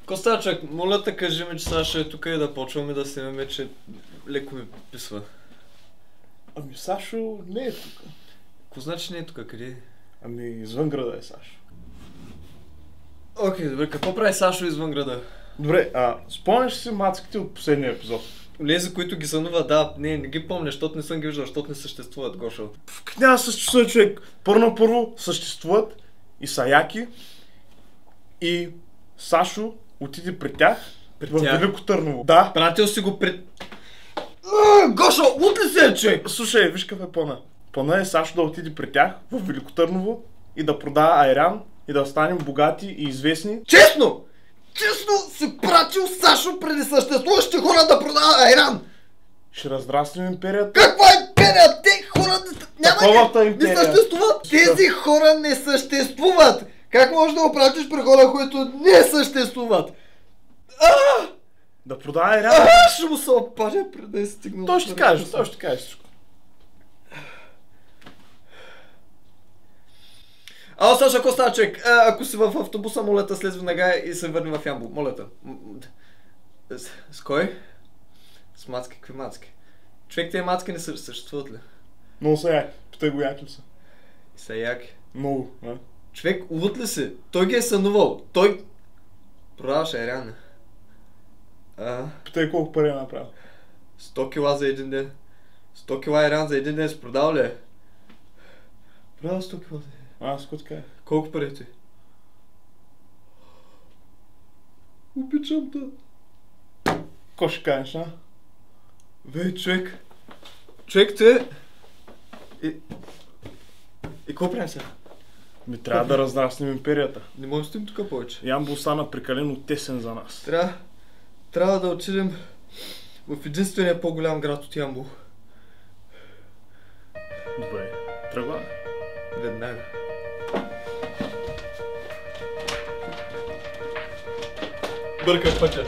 Костачък, моля те кажи ми, че сега ще е тук и да почваме да снимаме, че леко ми писва. Ами Сашо не е тук. Какво значи не е тук? Къде е? Ами извън града е Сашо. Окей, добре, какво прави Сашо извън града? Добре, спомняш си мацките от последния епизод? Лези, които ги сънува, да, не ги помня, защото не съм ги виждал, защото не съществуват, Гошо. Няма съществува, човек. Първо съществуват и са яки. И Сашо отиде при тях в Велико Търново. Да. Пратил си го при... Гошо, лут ли се, човек? Слушай, виж какъв е плана. Плана е Сашо да отиде при тях в Велико Търново и да продава айран и да станем богати и известни. Честно! Честно си пратил Сашо преди съществуващи хора да продава айран! Ще разраснем империята. Каква империя? Те хора не съществуват! Тези хора не съществуват! Как можеш да опратиш при хора, които не съществуват? Да продава айран. Ще му се опаря преди да е стигнал. Той ще кажеш всичко. Ало, Саша, ако става човек? Ако си в автобуса, моля те, слез веднага и се върни в Ямбол. Моля те. С кой? С мацки. Какви мацки? Човек, тези мацки не съществуват ли? Много са яки. Питай го яки ли са. Са яки. Много, а? Човек, лут ли си? Той ги е сънувал. Той... Продаваше айран. Питай колко пари е направил. 100 кила за един ден. 100 кила айран за един ден си продал ли? Продал 100 кила за един ден. С котка е. Колко пари ти? Обичам те. Ко ще кажеш, а? Бе, човек. Човек, те... И какво правим сега? Ми трябва да разраснем империята. Не можем да стоим тук повече. Ямбол стана прекалено тесен за нас. Трябва да отидем в единствения по-голям град от Ямбол. Добре, тръгваме. Веднага. Бъркай пътя.